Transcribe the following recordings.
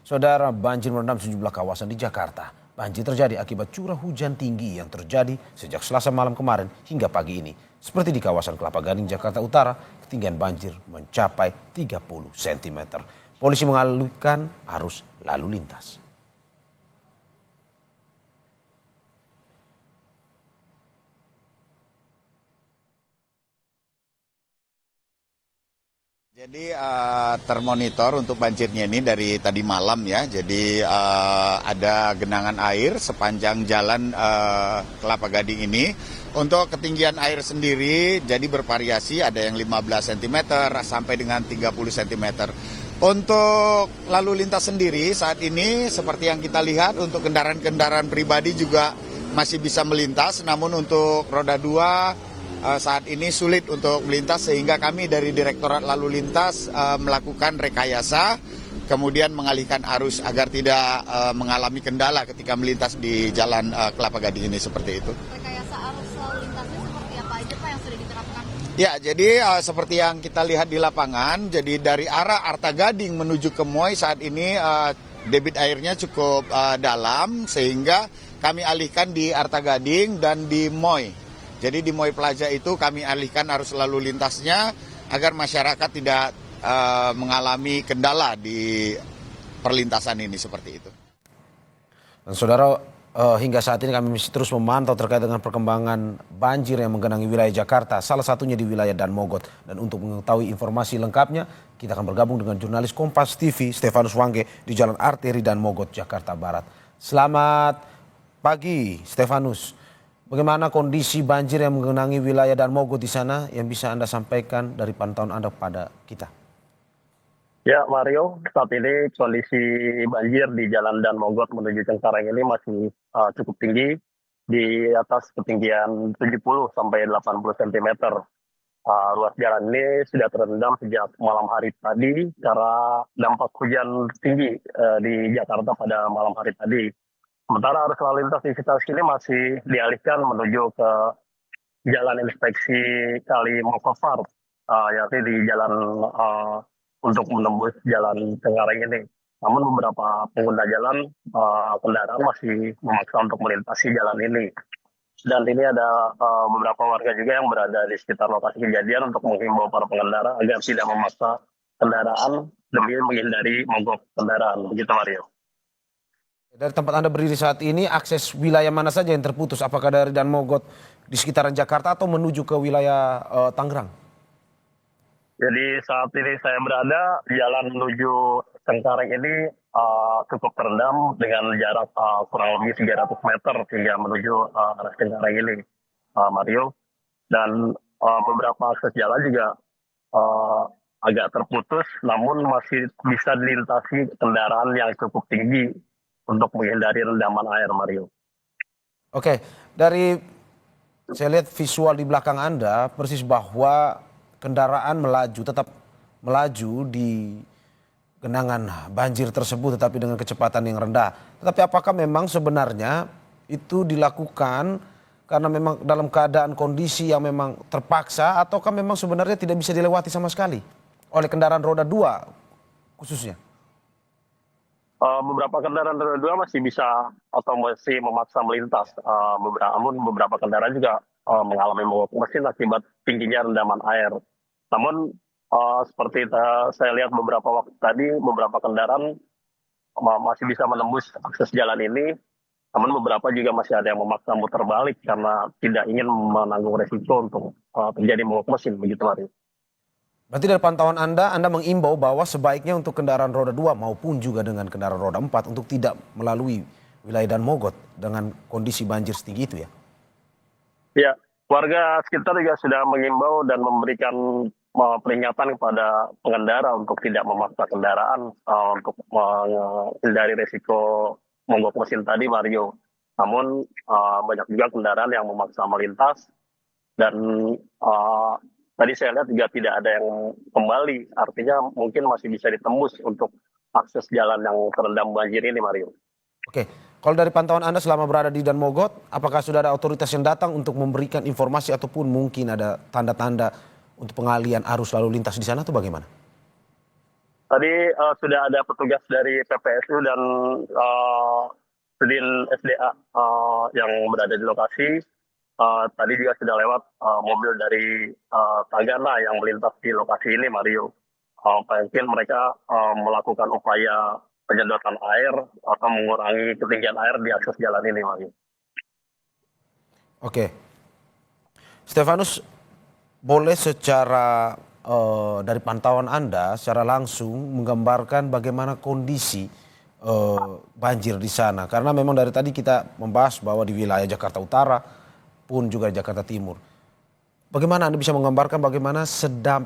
Saudara, banjir merendam sejumlah kawasan di Jakarta. Banjir terjadi akibat curah hujan tinggi yang terjadi sejak Selasa malam kemarin hingga pagi ini. Seperti di kawasan Kelapa Gading, Jakarta Utara, ketinggian banjir mencapai 30 cm. Polisi mengalihkan arus lalu lintas. Jadi termonitor untuk banjirnya ini dari tadi malam ya. Jadi ada genangan air sepanjang jalan Kelapa Gading ini. Untuk ketinggian air sendiri jadi bervariasi, ada yang 15 cm sampai dengan 30 cm. Untuk lalu lintas sendiri saat ini seperti yang kita lihat untuk kendaraan-kendaraan pribadi juga masih bisa melintas, namun untuk roda 2 saat ini sulit untuk melintas sehingga kami dari Direktorat Lalu Lintas melakukan rekayasa kemudian mengalihkan arus agar tidak mengalami kendala ketika melintas di jalan Kelapa Gading ini seperti itu. Rekayasa arus lalu lintasnya seperti apa aja Pak yang sudah diterapkan? Ya, jadi seperti yang kita lihat di lapangan, jadi dari arah Arta Gading menuju ke Moi saat ini debit airnya cukup dalam sehingga kami alihkan di Arta Gading dan di Moi. Jadi di Moi Plaza itu kami alihkan arus lalu lintasnya agar masyarakat tidak mengalami kendala di perlintasan ini seperti itu. Dan saudara, hingga saat ini kami masih terus memantau terkait dengan perkembangan banjir yang menggenangi wilayah Jakarta, salah satunya di wilayah Danmogot. Dan untuk mengetahui informasi lengkapnya, kita akan bergabung dengan jurnalis Kompas TV Stefanus Wangge di Jalan Arteri Danmogot, Jakarta Barat. Selamat pagi, Stefanus. Bagaimana kondisi banjir yang menggenangi wilayah Danmogot di sana yang bisa Anda sampaikan dari pantauan Anda pada kita? Ya Mario, saat ini kondisi banjir di Jalan Danmogot menuju Cengkareng ini masih cukup tinggi, di atas ketinggian 70 sampai 80 cm. Ruas jalan ini sudah terendam sejak malam hari tadi karena dampak hujan tinggi di Jakarta pada malam hari tadi. Sementara arus lalu lintas di sekitar sini masih dialihkan menuju ke Jalan Inspeksi Kali Mokofar, yakni di jalan untuk menembus Jalan Cengkareng ini. Namun beberapa pengguna jalan kendaraan masih memaksa untuk melintasi jalan ini. Dan ini ada beberapa warga juga yang berada di sekitar lokasi kejadian untuk menghimbau para pengendara agar tidak memaksa kendaraan demi menghindari mogok kendaraan. Begitu Mario. Dari tempat Anda berdiri saat ini, akses wilayah mana saja yang terputus? Apakah dari Danmogot di sekitaran Jakarta atau menuju ke wilayah Tangerang? Jadi saat ini saya berada, jalan menuju Cengkareng ini cukup terendam dengan jarak kurang lebih 300 meter hingga menuju arah Cengkareng ini, Mario. Dan beberapa akses jalan juga agak terputus, namun masih bisa dilintasi kendaraan yang cukup tinggi untuk menghindari rendaman air, Mario. Oke, dari saya lihat visual di belakang Anda persis bahwa kendaraan tetap melaju di genangan banjir tersebut tetapi dengan kecepatan yang rendah. Tetapi apakah memang sebenarnya itu dilakukan karena memang dalam keadaan kondisi yang memang terpaksa ataukah memang sebenarnya tidak bisa dilewati sama sekali oleh kendaraan roda 2 khususnya? Beberapa kendaraan roda 2 masih bisa atau masih memaksa melintas. Namun beberapa kendaraan juga mengalami mogok mesin akibat tingginya rendaman air. Namun seperti saya lihat beberapa waktu tadi, beberapa kendaraan masih bisa menembus akses jalan ini. Namun beberapa juga masih ada yang memaksa muter balik karena tidak ingin menanggung resiko untuk terjadi mogok mesin. Begitu Mario. Berarti dari pantauan Anda mengimbau bahwa sebaiknya untuk kendaraan roda 2 maupun juga dengan kendaraan roda 4 untuk tidak melalui wilayah Danmogot dengan kondisi banjir setinggi itu ya? Ya, warga sekitar juga sudah mengimbau dan memberikan peringatan kepada pengendara untuk tidak memaksa kendaraan untuk menghindari resiko mogok mesin tadi, Mario. Namun banyak juga kendaraan yang memaksa melintas dan tadi saya lihat juga tidak ada yang kembali, artinya mungkin masih bisa ditembus untuk akses jalan yang terendam banjir ini, Mario. Oke, kalau dari pantauan Anda selama berada di Danmogot, apakah sudah ada otoritas yang datang untuk memberikan informasi ataupun mungkin ada tanda-tanda untuk pengalian arus lalu lintas di sana atau bagaimana? Tadi sudah ada petugas dari PPSU dan Sudin SDA yang berada di lokasi. Tadi juga sudah lewat mobil dari Tagana yang melintas di lokasi ini, Mario. Mungkin mereka melakukan upaya penyedotan air atau mengurangi ketinggian air di akses jalan ini, Mario. Oke, Stefanus, boleh secara dari pantauan Anda secara langsung menggambarkan bagaimana kondisi banjir di sana? Karena memang dari tadi kita membahas bahwa di wilayah Jakarta Utara pun juga Jakarta Timur. Bagaimana Anda bisa menggambarkan bagaimana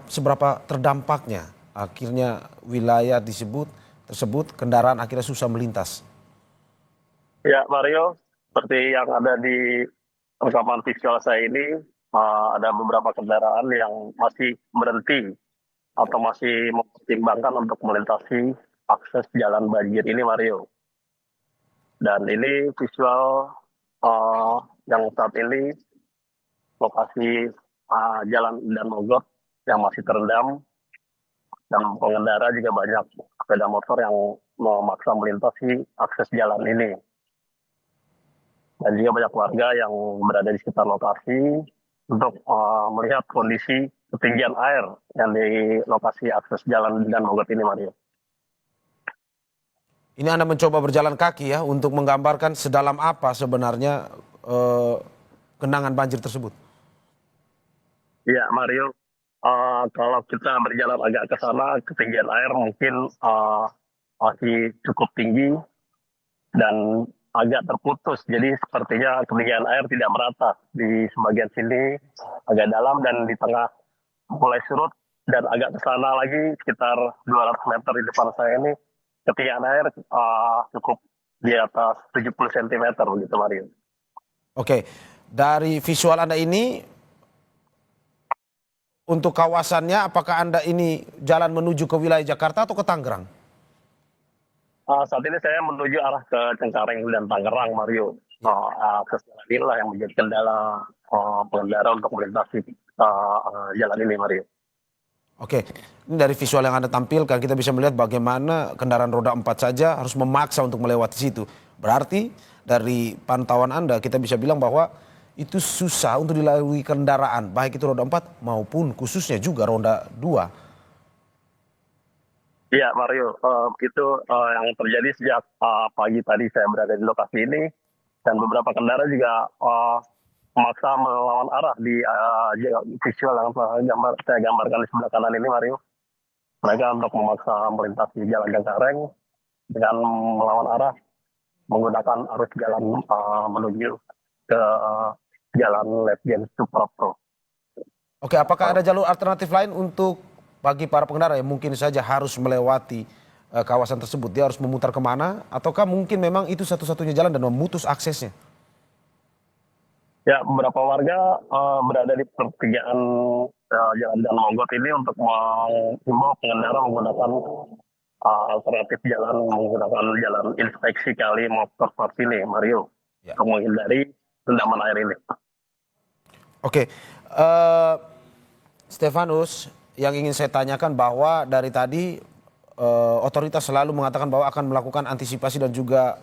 seberapa terdampaknya akhirnya wilayah tersebut kendaraan akhirnya susah melintas? Ya, Mario, seperti yang ada di rekaman visual saya ini, ada beberapa kendaraan yang masih berhenti atau masih mempertimbangkan untuk melintasi akses jalan banjir ini, Mario. Dan ini visual yang saat ini lokasi jalan dan Mogot yang masih terendam, dan pengendara juga banyak sepeda motor yang memaksa melintasi akses jalan ini. Dan juga banyak warga yang berada di sekitar lokasi untuk melihat kondisi ketinggian air yang di lokasi akses jalan dan Mogot ini, Mario. Ini Anda mencoba berjalan kaki ya untuk menggambarkan sedalam apa sebenarnya genangan banjir tersebut. Iya, Mario. Kalau kita berjalan agak ke sana, ketinggian air mungkin masih cukup tinggi dan agak terputus. Jadi sepertinya ketinggian air tidak merata. Di sebagian sini agak dalam dan di tengah mulai surut, dan agak ke sana lagi sekitar 200 meter di depan saya ini ketinggian air cukup di atas 70 cm begitu, Mario. Oke, dari visual Anda ini untuk kawasannya apakah Anda ini jalan menuju ke wilayah Jakarta atau ke Tangerang? Saat ini saya menuju arah ke Cengkareng dan Tangerang, Mario. Akses jalan inilah yang menjadi kendala pengendara untuk melintasi jalan ini, Mario. Oke, ini dari visual yang Anda tampilkan kita bisa melihat bagaimana kendaraan roda 4 saja harus memaksa untuk melewati situ. Berarti dari pantauan Anda kita bisa bilang bahwa itu susah untuk dilalui kendaraan, baik itu roda 4 maupun khususnya juga roda 2. Iya, Mario, itu yang terjadi sejak pagi tadi saya berada di lokasi ini, dan beberapa kendaraan juga memaksa melawan arah di visual yang saya gambarkan di sebelah kanan ini, Mario. Mereka untuk memaksa melintasi jalan Cengkareng dengan melawan arah menggunakan arus jalan menuju ke jalan Letjen Suprapto. Oke, apakah ada jalur alternatif lain untuk bagi para pengendara yang mungkin saja harus melewati kawasan tersebut? Dia harus memutar kemana? Ataukah mungkin memang itu satu-satunya jalan dan memutus aksesnya? Ya, beberapa warga berada di pertigaan jalan dan Mogot ini untuk menghimbau pengendara menggunakan alternatif jalan, menggunakan jalan inspeksi kali motor ini, Mario, Ya. untuk menghindari rendaman air ini. Oke, Stefanus, yang ingin saya tanyakan bahwa dari tadi otoritas selalu mengatakan bahwa akan melakukan antisipasi dan juga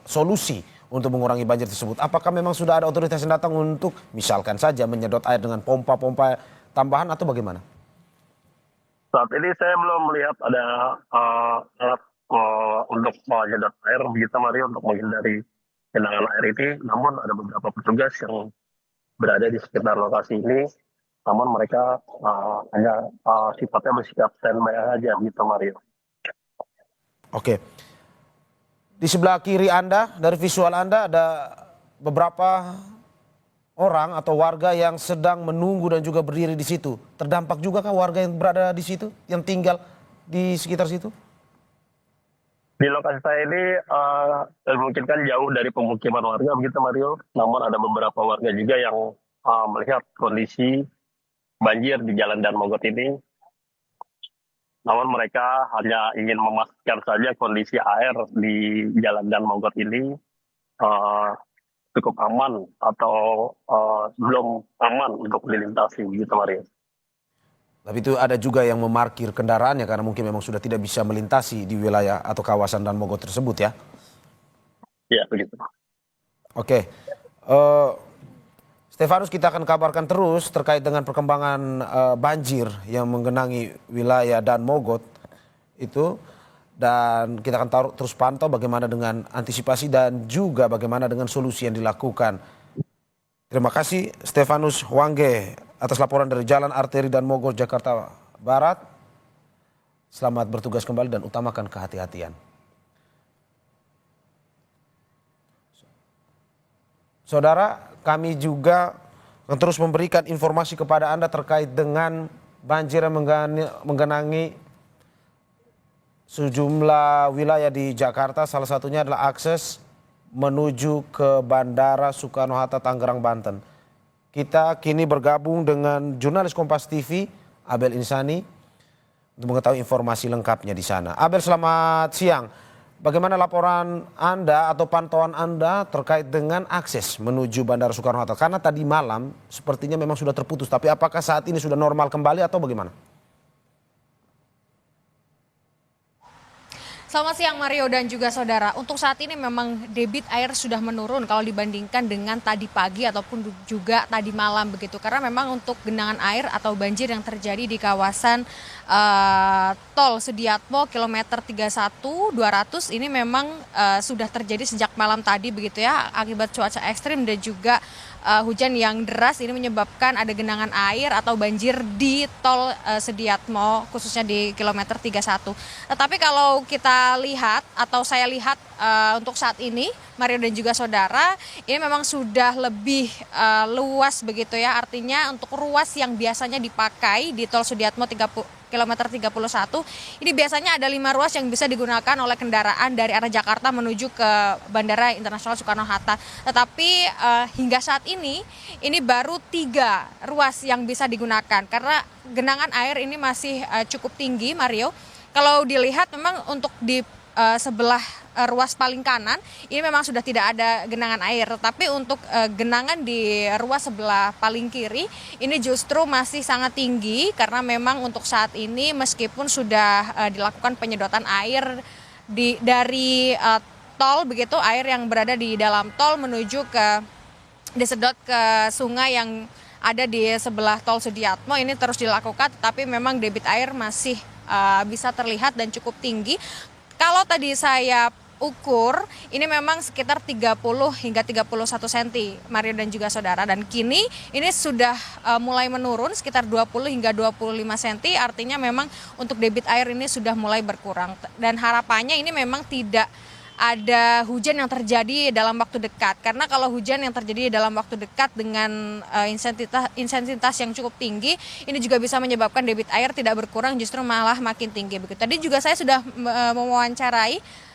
solusi untuk mengurangi banjir tersebut. Apakah memang sudah ada otoritas yang datang untuk misalkan saja menyedot air dengan pompa-pompa tambahan atau bagaimana? Saat ini saya belum melihat ada alat untuk menyedot air begitu, Mario, untuk menghindari genangan air ini. Namun ada beberapa petugas yang berada di sekitar lokasi ini, namun mereka hanya sifatnya bersikap standby aja gitu, Mario. Oke. Di sebelah kiri Anda, dari visual Anda ada beberapa orang atau warga yang sedang menunggu dan juga berdiri di situ. Terdampak juga kah warga yang berada di situ, yang tinggal di sekitar situ? Di lokasi saya ini mungkin kan jauh dari pemukiman warga begitu, Mario. Namun ada beberapa warga juga yang melihat kondisi banjir di Jalan Dan Mogot ini. Namun mereka hanya ingin memastikan saja kondisi air di Jalan Dan Mogot ini cukup aman atau belum aman untuk dilintasi gitu, Mario. Tapi itu ada juga yang memarkir kendaraannya karena mungkin memang sudah tidak bisa melintasi di wilayah atau kawasan Dan Mogot tersebut ya. Ya, begitu. Oke. Stefanus, kita akan kabarkan terus terkait dengan perkembangan banjir yang menggenangi wilayah Dan Mogot itu. Dan kita akan terus pantau bagaimana dengan antisipasi dan juga bagaimana dengan solusi yang dilakukan. Terima kasih Stefanus Wangge atas laporan dari Jalan Arteri Dan Mogot, Jakarta Barat. Selamat bertugas kembali dan utamakan kehati-hatian. Saudara, kami juga akan terus memberikan informasi kepada Anda terkait dengan banjir yang menggenangi sejumlah wilayah di Jakarta. Salah satunya adalah akses menuju ke Bandara Soekarno-Hatta, Tangerang, Banten. Kita kini bergabung dengan jurnalis Kompas TV, Abel Insani, untuk mengetahui informasi lengkapnya di sana. Abel, selamat siang. Bagaimana laporan Anda atau pantauan Anda terkait dengan akses menuju Bandara Soekarno-Hatta? Karena tadi malam sepertinya memang sudah terputus, tapi apakah saat ini sudah normal kembali atau bagaimana? Selamat siang Mario dan juga saudara. Untuk saat ini memang debit air sudah menurun kalau dibandingkan dengan tadi pagi ataupun juga tadi malam begitu. Karena memang untuk genangan air atau banjir yang terjadi di kawasan tol Sudiatmo kilometer 31-200 ini memang sudah terjadi sejak malam tadi begitu ya, akibat cuaca ekstrim dan juga hujan yang deras ini menyebabkan ada genangan air atau banjir di tol Sudiatmo khususnya di kilometer 31. Tetapi kalau kita lihat atau saya lihat untuk saat ini Mario dan juga saudara, ini memang sudah lebih luas begitu ya, artinya untuk ruas yang biasanya dipakai di tol Sudiatmo kilometer 31 ini biasanya ada 5 ruas yang bisa digunakan oleh kendaraan dari arah Jakarta menuju ke Bandara Internasional Soekarno-Hatta. Tetapi hingga saat ini baru 3 ruas yang bisa digunakan karena genangan air ini masih cukup tinggi Mario. Kalau dilihat memang untuk di sebelah ruas paling kanan ini memang sudah tidak ada genangan air, tetapi untuk genangan di ruas sebelah paling kiri ini justru masih sangat tinggi karena memang untuk saat ini meskipun sudah dilakukan penyedotan air dari tol begitu, air yang berada di dalam tol menuju ke disedot ke sungai yang ada di sebelah tol Sudiatmo ini terus dilakukan, tetapi memang debit air masih bisa terlihat dan cukup tinggi. Kalau tadi saya ukur, ini memang sekitar 30 hingga 31 cm, Mario dan juga saudara. Dan kini ini sudah mulai menurun sekitar 20 hingga 25 cm, artinya memang untuk debit air ini sudah mulai berkurang. Dan harapannya ini memang tidak ada hujan yang terjadi dalam waktu dekat. Karena kalau hujan yang terjadi dalam waktu dekat dengan intensitas yang cukup tinggi, ini juga bisa menyebabkan debit air tidak berkurang, justru malah makin tinggi. Begitu. Tadi juga saya sudah mewawancarai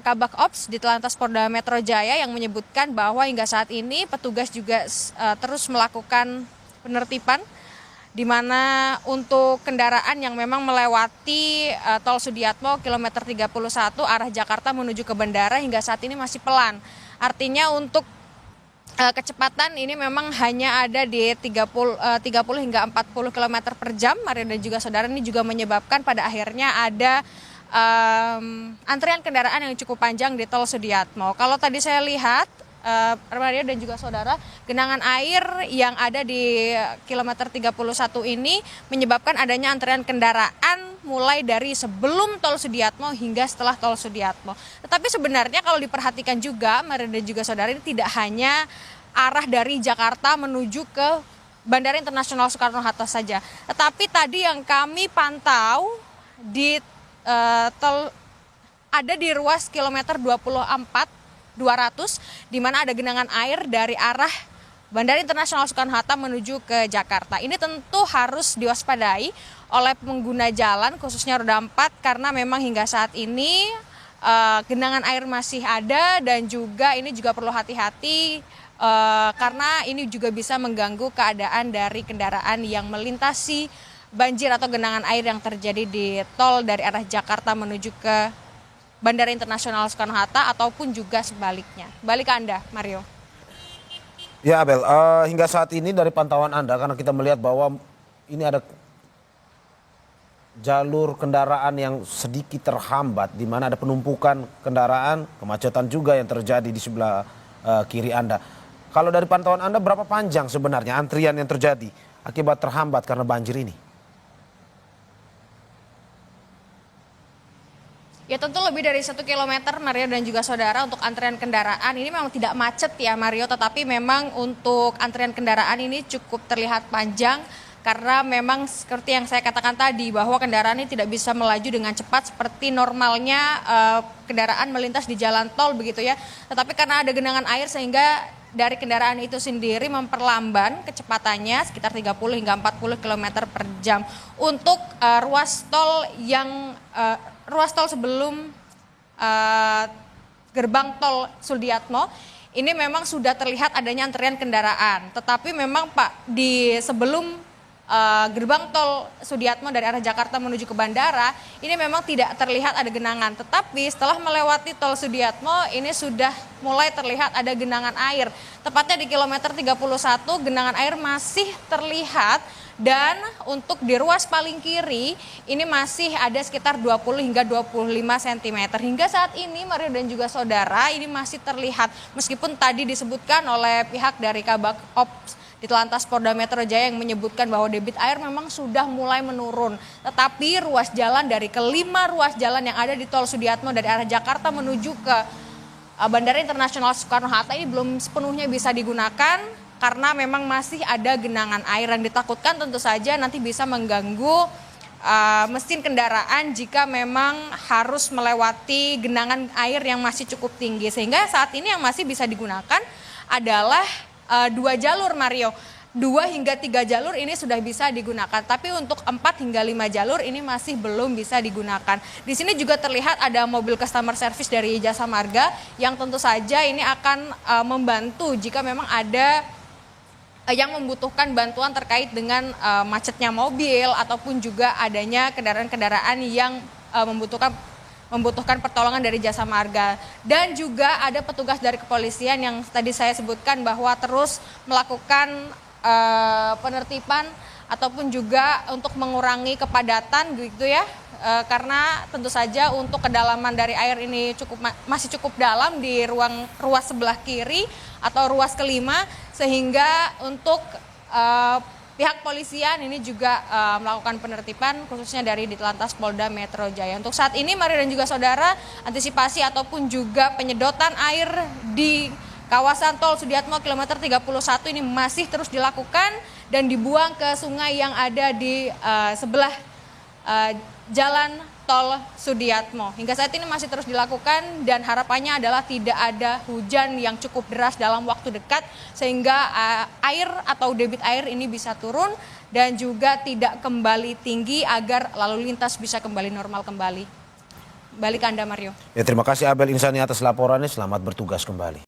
Kabak Ops di Telantas Polda Metro Jaya yang menyebutkan bahwa hingga saat ini petugas juga terus melakukan penertiban di mana untuk kendaraan yang memang melewati tol Sudiatmo kilometer 31 arah Jakarta menuju ke bandara hingga saat ini masih pelan. Artinya untuk kecepatan ini memang hanya ada di 30 hingga 40 km per jam. Mario dan juga saudara, ini juga menyebabkan pada akhirnya ada antrian kendaraan yang cukup panjang di tol Sudiatmo. Kalau tadi saya lihat Mario dan juga saudara, genangan air yang ada di kilometer 31 ini menyebabkan adanya antrean kendaraan mulai dari sebelum tol Sudiatmo hingga setelah tol Sudiatmo. Tetapi sebenarnya kalau diperhatikan juga Mario dan juga saudara, ini tidak hanya arah dari Jakarta menuju ke Bandara Internasional Soekarno-Hatta saja. Tetapi tadi yang kami pantau di tol ada di ruas kilometer 24 200 di mana ada genangan air dari arah Bandara Internasional Soekarno-Hatta menuju ke Jakarta. Ini tentu harus diwaspadai oleh pengguna jalan khususnya roda 4 karena memang hingga saat ini genangan air masih ada dan juga ini juga perlu hati-hati karena ini juga bisa mengganggu keadaan dari kendaraan yang melintasi banjir atau genangan air yang terjadi di tol dari arah Jakarta menuju ke Bandara Internasional Soekarno-Hatta ataupun juga sebaliknya. Balik ke Anda, Mario. Ya Abel, hingga saat ini dari pantauan Anda, karena kita melihat bahwa ini ada jalur kendaraan yang sedikit terhambat, di mana ada penumpukan kendaraan, kemacetan juga yang terjadi di sebelah kiri Anda. Kalau dari pantauan Anda, berapa panjang sebenarnya antrian yang terjadi akibat terhambat karena banjir ini? Ya tentu lebih dari 1 kilometer Mario dan juga saudara untuk antrian kendaraan. Ini memang tidak macet ya Mario, tetapi memang untuk antrian kendaraan ini cukup terlihat panjang. Karena memang seperti yang saya katakan tadi bahwa kendaraan ini tidak bisa melaju dengan cepat seperti normalnya kendaraan melintas di jalan tol begitu ya. Tetapi karena ada genangan air sehingga dari kendaraan itu sendiri memperlamban kecepatannya sekitar 30 hingga 40 km per jam. Untuk ruas tol sebelum gerbang tol Sudiatmo ini memang sudah terlihat adanya antrian kendaraan. Tetapi memang Pak, di sebelum gerbang tol Sudiatmo dari arah Jakarta menuju ke bandara ini memang tidak terlihat ada genangan, tetapi setelah melewati tol Sudiatmo ini sudah mulai terlihat ada genangan air, tepatnya di kilometer 31 genangan air masih terlihat. Dan untuk di ruas paling kiri ini masih ada sekitar 20 hingga 25 cm. Hingga saat ini Mario dan juga saudara ini masih terlihat meskipun tadi disebutkan oleh pihak dari Kabak Ops di Telantas Polda Metro Jaya yang menyebutkan bahwa debit air memang sudah mulai menurun. Tetapi ruas jalan dari kelima ruas jalan yang ada di tol Sudiatmo dari arah Jakarta menuju ke Bandara Internasional Soekarno-Hatta ini belum sepenuhnya bisa digunakan karena memang masih ada genangan air yang ditakutkan tentu saja nanti bisa mengganggu mesin kendaraan jika memang harus melewati genangan air yang masih cukup tinggi. Sehingga saat ini yang masih bisa digunakan adalah 2 jalur Mario. 2 hingga 3 jalur ini sudah bisa digunakan, tapi untuk 4 hingga 5 jalur ini masih belum bisa digunakan. Di sini juga terlihat ada mobil customer service dari Jasa Marga yang tentu saja ini akan membantu jika memang ada yang membutuhkan bantuan terkait dengan macetnya mobil ataupun juga adanya kendaraan-kendaraan yang membutuhkan pertolongan dari Jasa Marga. Dan juga ada petugas dari kepolisian yang tadi saya sebutkan bahwa terus melakukan penertiban ataupun juga untuk mengurangi kepadatan gitu ya. Karena tentu saja untuk kedalaman dari air ini masih cukup dalam di ruas sebelah kiri atau ruas kelima, sehingga untuk pihak polisian ini juga melakukan penertiban khususnya dari Ditelantas Polda Metro Jaya. Untuk saat ini Mario dan juga saudara, antisipasi ataupun juga penyedotan air di kawasan tol Sudiatmo kilometer 31 ini masih terus dilakukan dan dibuang ke sungai yang ada di sebelah jalan tol Sudiatmo. Hingga saat ini masih terus dilakukan dan harapannya adalah tidak ada hujan yang cukup deras dalam waktu dekat sehingga air atau debit air ini bisa turun dan juga tidak kembali tinggi agar lalu lintas bisa kembali normal kembali. Balik ke Anda Mario. Ya, terima kasih Abel Insani atas laporannya, selamat bertugas kembali.